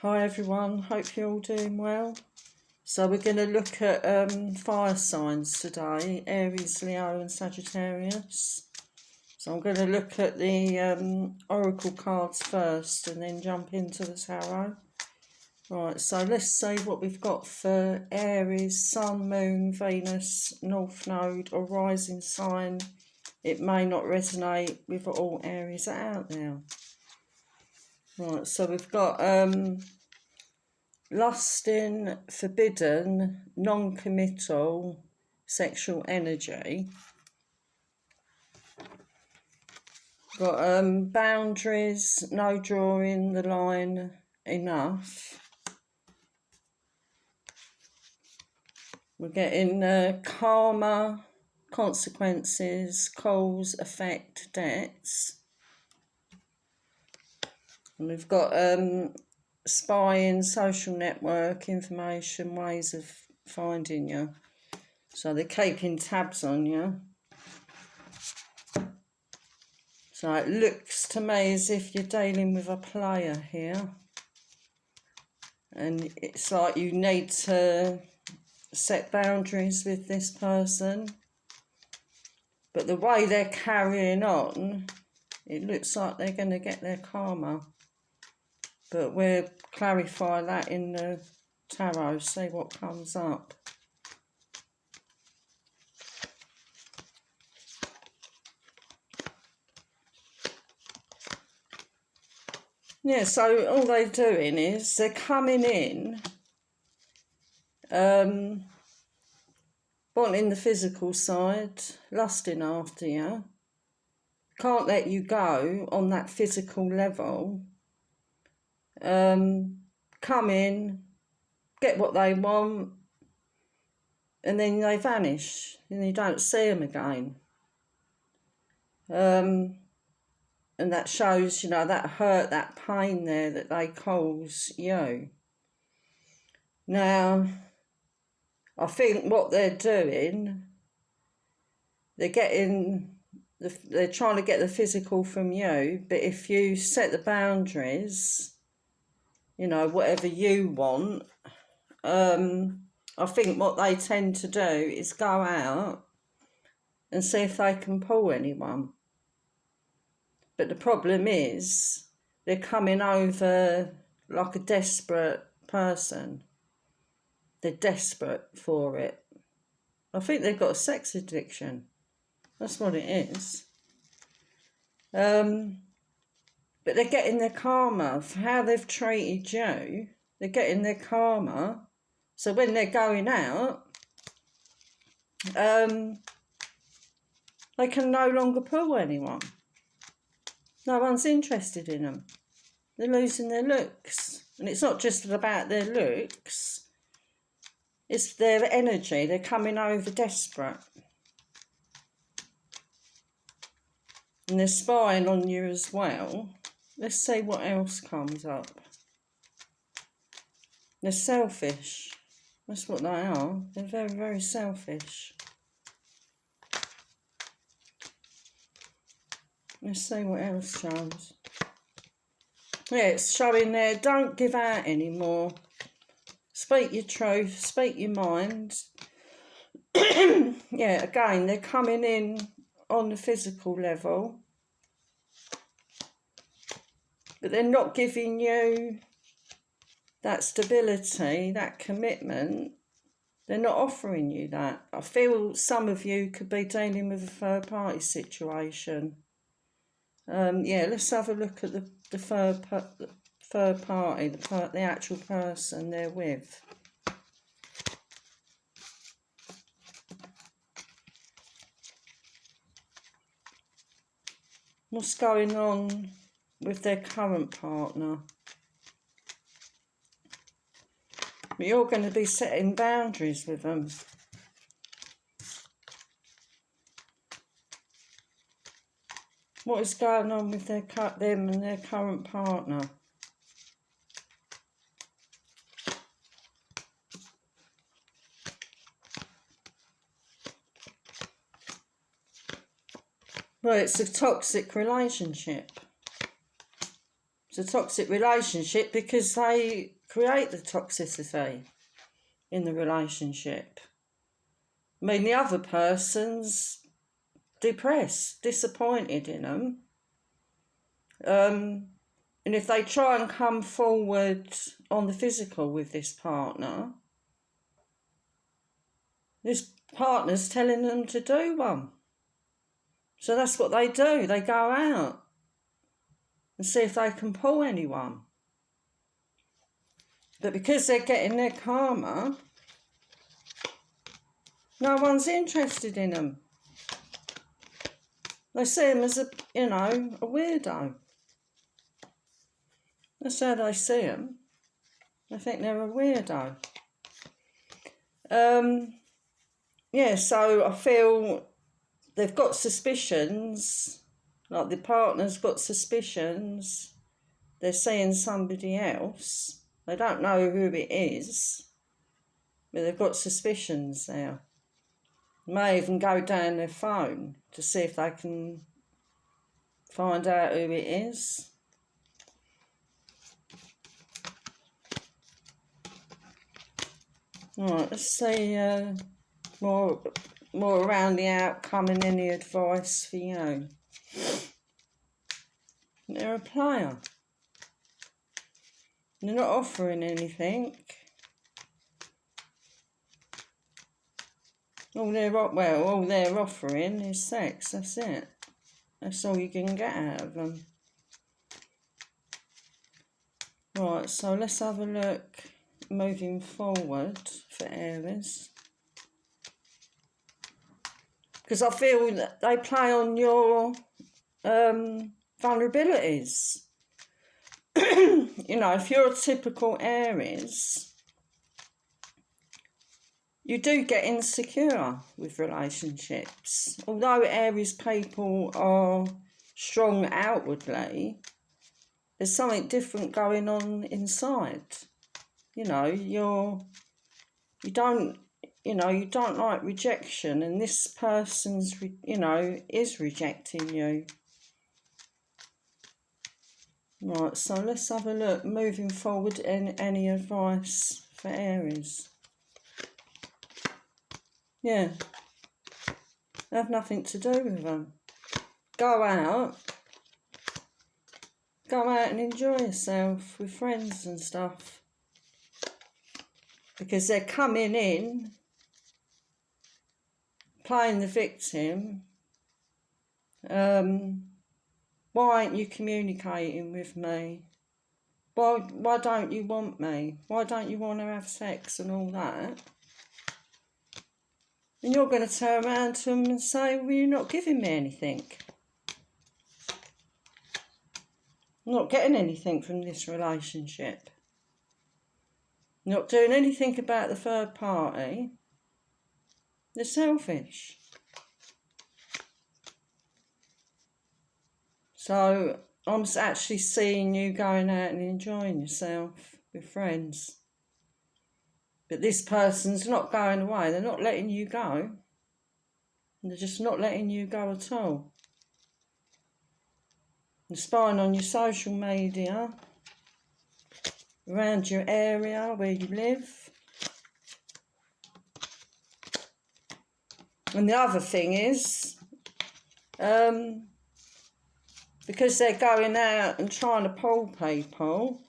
Hi everyone, hope you're all doing well. So we're going to look at fire signs today, Aries, Leo and Sagittarius. So I'm going to look at the oracle cards first and then jump into the tarot. Right, so let's see what we've got for Aries, Sun, Moon, Venus, North Node or rising sign. It may not resonate with all Aries that are out there. Right, so we've got lusting, forbidden, non-committal, sexual energy. Got boundaries, no drawing the line enough. We're getting karma, consequences, cause, effect, debts. And we've got spying, social network, information, ways of finding you. So they're keeping tabs on you. So it looks to me as if you're dealing with a player here. And it's like you need to set boundaries with this person. But the way they're carrying on, it looks like they're going to get their karma. But we'll clarify that in the tarot, see what comes up. Yeah, so all they're doing is they're coming in, wanting the physical side, lusting after you, can't let you go on that physical level, come in, get what they want, and then they vanish, and you don't see them again. And that shows, you know, that hurt, that pain there that they cause you. Now, I think what they're doing, they're trying to get the physical from you, but if you set the boundaries, you know, whatever you want, I think what they tend to do is go out and see if they can pull anyone. But the problem is they're coming over like a desperate person. They're desperate for it. I think they've got a sex addiction. That's what it is. But they're getting their karma for how they've treated you. They're getting their karma. So when they're going out, they can no longer pull anyone. No one's interested in them. They're losing their looks. And it's not just about their looks. It's their energy. They're coming over desperate. And they're spying on you as well. Let's see what else comes up. They're selfish. That's what they are. They're very, very selfish. Let's see what else shows. Yeah, it's showing there, don't give out anymore. Speak your truth, speak your mind. Yeah, again, they're coming in on the physical level. But they're not giving you that stability, that commitment. They're not offering you that. I feel some of you could be dealing with a third party situation. Yeah, let's have a look at the third party, the actual person they're with. What's going on with their current partner? But you're going to be setting boundaries with them. What is going on with them and their current partner? Well, it's a toxic relationship. It's a toxic relationship because they create the toxicity in the relationship. I mean, the other person's depressed, disappointed in them. And if they try and come forward on the physical with this partner's telling them to do one. So that's what they do. They go out and see if they can pull anyone. But because they're getting their karma, no one's interested in them. They see him as a weirdo. That's how they see him. They think they're a weirdo. Yeah, so I feel they've got suspicions, like the partner's got suspicions. They're seeing somebody else. They don't know who it is, but they've got suspicions now. May even go down their phone to see if they can find out who it is. Right, let's see more around the outcome and any advice for you. They're a player. They're not offering anything. All they're offering is sex. That's it. That's all you can get out of them. Right, so let's have a look moving forward for Aries. Because I feel that they play on your vulnerabilities. If you're a typical Aries, you do get insecure with relationships. Although Aries people are strong outwardly, there's something different going on inside. You don't like rejection, and this person's, is rejecting you. Right, so let's have a look moving forward in any advice for Aries. Yeah, have nothing to do with them. Go out and enjoy yourself with friends and stuff. Because they're coming in, playing the victim. Why aren't you communicating with me? Why don't you want me? Why don't you want to have sex and all that? And you're going to turn around to them and say, well, you're not giving me anything. I'm not getting anything from this relationship. Not doing anything about the third party. They're selfish. So I'm actually seeing you going out and enjoying yourself with friends. But this person's not going away. They're not letting you go. They're just not letting you go at all. They're spying on your social media, around your area where you live. And the other thing is, because they're going out and trying to pull people,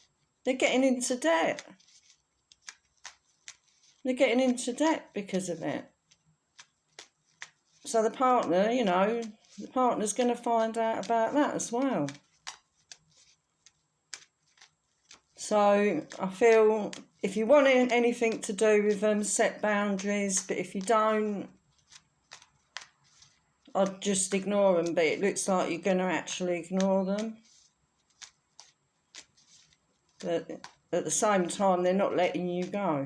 they're getting into debt. They're getting into debt because of it. So the partner, the partner's going to find out about that as well. So I feel if you want anything to do with them, set boundaries. But if you don't, I'd just ignore them. But it looks like you're going to actually ignore them. But at the same time, they're not letting you go.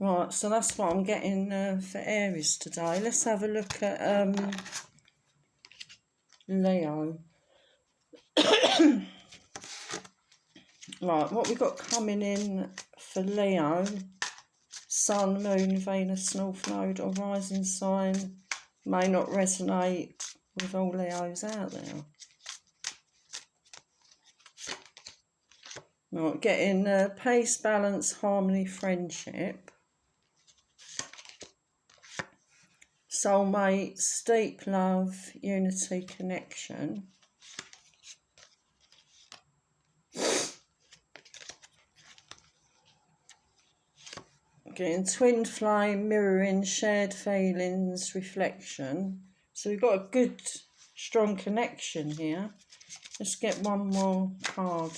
Right, so that's what I'm getting for Aries today. Let's have a look at Leo. Right, what we've got coming in for Leo. Sun, Moon, Venus, North Node or rising sign may not resonate with all Leos out there. Right, getting pace, balance, harmony, friendship. Soulmates, deep love, unity, connection. Getting twin flame, mirroring, shared feelings, reflection. So we've got a good, strong connection here. Let's get one more card.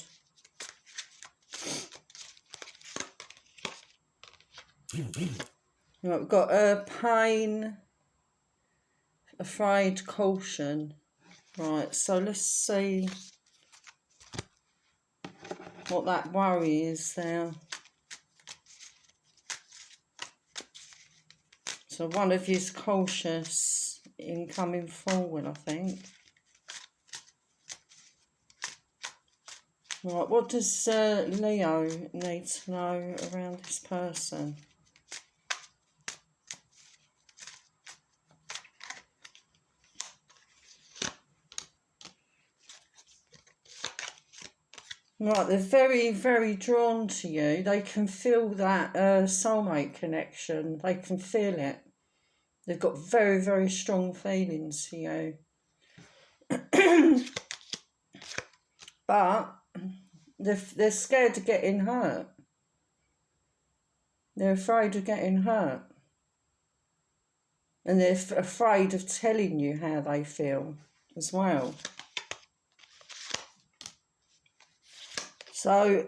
Right, we've got pain, afraid, caution. Right, so let's see what that worry is there. So one of you's cautious in coming forward, I think. Right, what does Leo need to know around this person? Right, they're very, very drawn to you. They can feel that soulmate connection. They can feel it. They've got very, very strong feelings for you. But they're scared of getting hurt. They're afraid of getting hurt. And they're afraid of telling you how they feel as well. So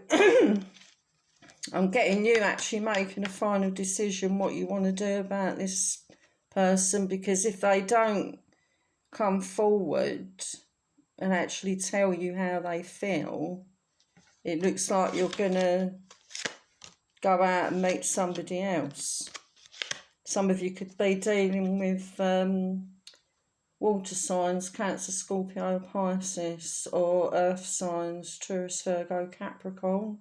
I'm getting you actually making a final decision what you want to do about this person, because if they don't come forward and actually tell you how they feel, it looks like you're going to go out and meet somebody else. Some of you could be dealing with water signs, Cancer, Scorpio, Pisces, or earth signs, Taurus, Virgo, Capricorn.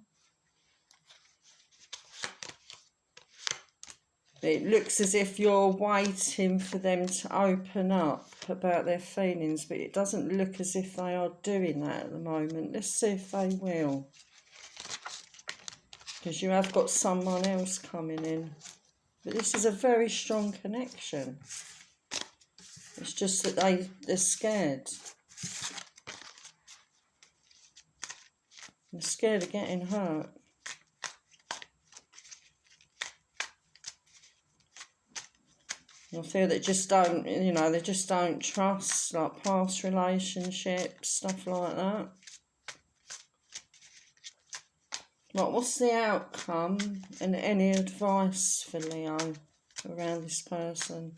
It looks as if you're waiting for them to open up about their feelings, but it doesn't look as if they are doing that at the moment. Let's see if they will. Because you have got someone else coming in. But this is a very strong connection. It's just that they're scared. They're scared of getting hurt. I feel they just don't, they just don't trust, like past relationships, stuff like that. Like, what's the outcome and any advice for Leo around this person?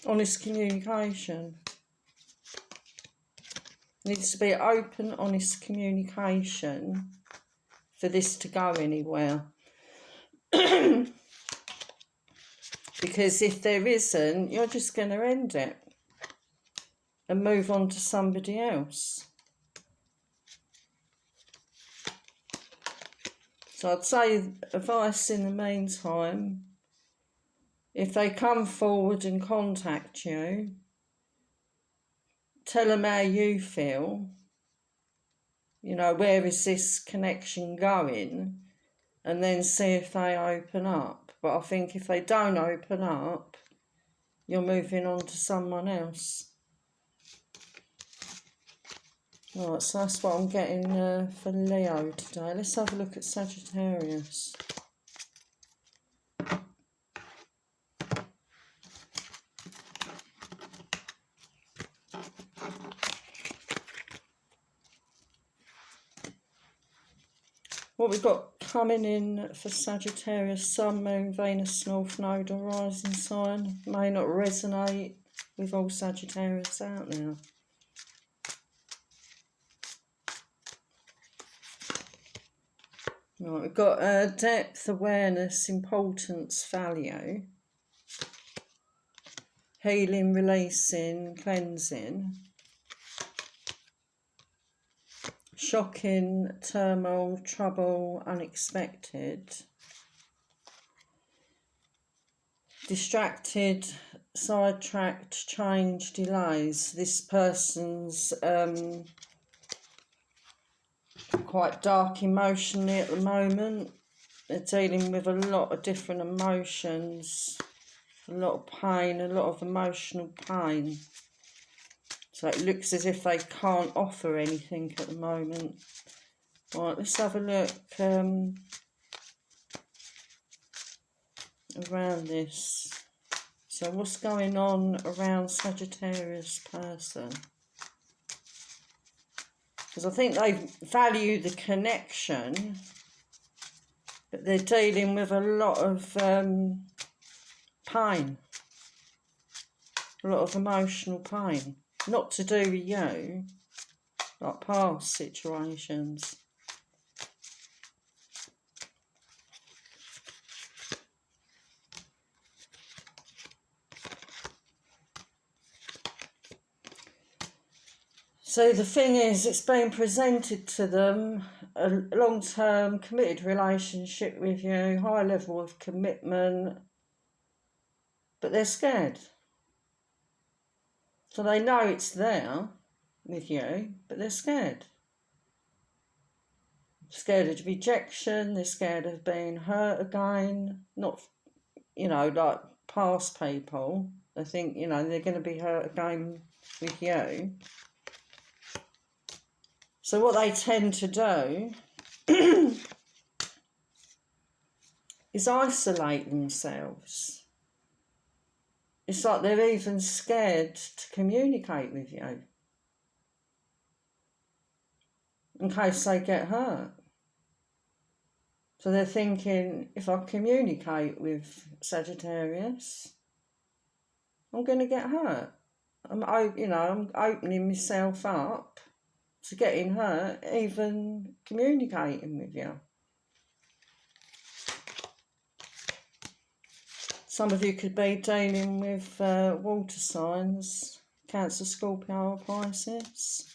Honest communication. Needs to be open, honest communication for this to go anywhere. Because if there isn't, you're just going to end it and move on to somebody else. So I'd say advice in the meantime, if they come forward and contact you, tell them how you feel. Where is this connection going? And then see if they open up. But I think if they don't open up, you're moving on to someone else. Right, so that's what I'm getting for Leo today. Let's have a look at Sagittarius. What we've got coming in for Sagittarius: Sun, Moon, Venus, North Node or rising sign. May not resonate with all Sagittarius out there. Right, we've got depth, awareness, importance, value. Healing, releasing, cleansing. Shocking, turmoil, trouble, unexpected. Distracted, sidetracked, change, delays. This person's quite dark emotionally at the moment. They're dealing with a lot of different emotions, a lot of pain, a lot of emotional pain. So it looks as if they can't offer anything at the moment. Right, let's have a look around this. So what's going on around Sagittarius person? Because I think they value the connection, but they're dealing with a lot of pain, a lot of emotional pain. Not to do with you, like past situations. So the thing is, it's being presented to them, a long-term committed relationship with you, high level of commitment, but they're scared. So they know it's there with you, but they're scared. Scared of rejection, they're scared of being hurt again, not, you know, like past people. They think, you know, they're going to be hurt again with you. So what they tend to do is isolate themselves. It's like they're even scared to communicate with you in case they get hurt. So they're thinking, if I communicate with Sagittarius, I'm going to get hurt. I'm opening myself up to getting hurt, even communicating with you. Some of you could be dealing with water signs, Cancer, Scorpio, or Pisces.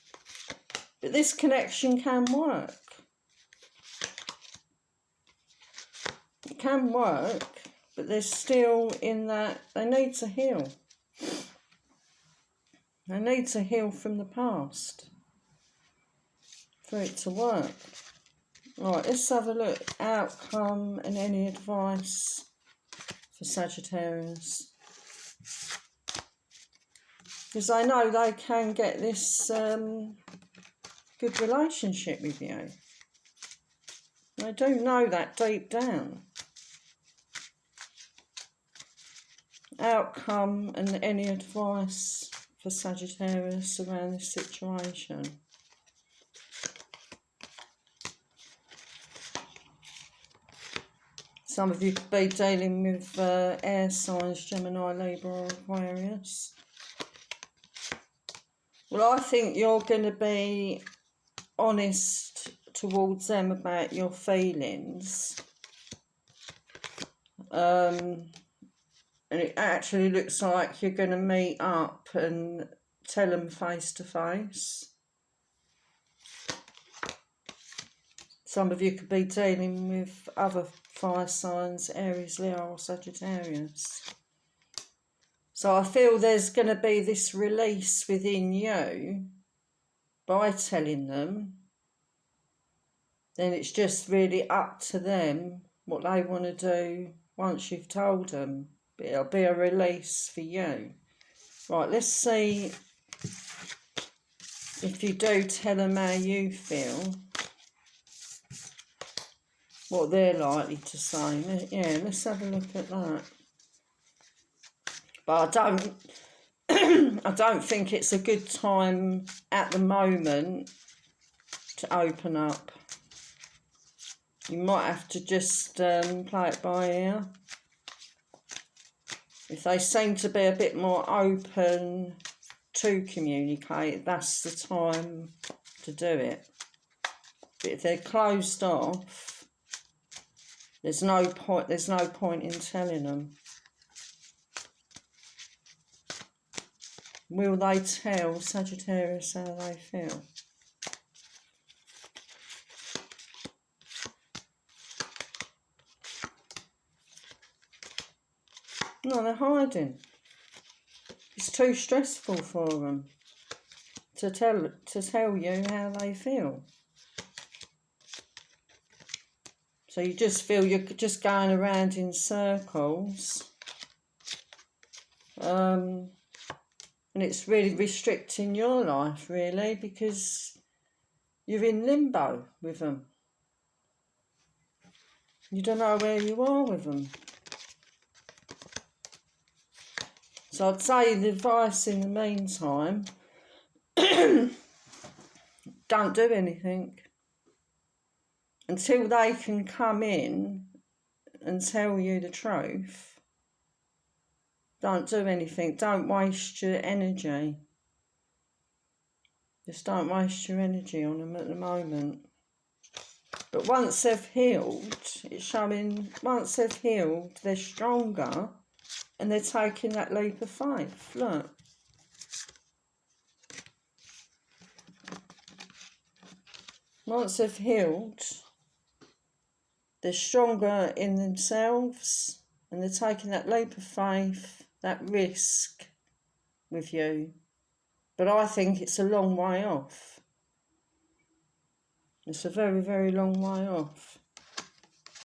But this connection can work. It can work, but they're still in that they need to heal. They need to heal from the past for it to work. Right, let's have a look. Outcome and any advice for Sagittarius. Because I know they can get this good relationship with you. I do know that deep down. Outcome and any advice for Sagittarius around this situation. Some of you could be dealing with air signs, Gemini, Libra or Aquarius. Well, I think you're going to be honest towards them about your feelings. And it actually looks like you're going to meet up and tell them face to face. Some of you could be dealing with other fire signs, Aries, Leo or Sagittarius. So I feel there's going to be this release within you by telling them. Then it's just really up to them what they want to do once you've told them. But it'll be a release for you. Right, let's see if you do tell them how you feel, what they're likely to say. Yeah, let's have a look at that. But I don't think it's a good time at the moment to open up. You might have to just play it by ear. If they seem to be a bit more open to communicate, that's the time to do it. But if they're closed off, there's no point in telling them. Will they tell Sagittarius how they feel? No, they're hiding. It's too stressful for them to tell you how they feel. So you just feel you're just going around in circles. And it's really restricting your life, really, because you're in limbo with them. You don't know where you are with them. So I'd say the advice in the meantime, don't do anything until they can come in and tell you the truth. Don't do anything. Don't waste your energy. Just don't waste your energy on them at the moment. But once they've healed, it's showing, once they've healed, they're stronger and they're taking that leap of faith. Look. Once they've healed, they're stronger in themselves and they're taking that leap of faith, that risk with you. But I think it's a long way off. It's a very, very long way off.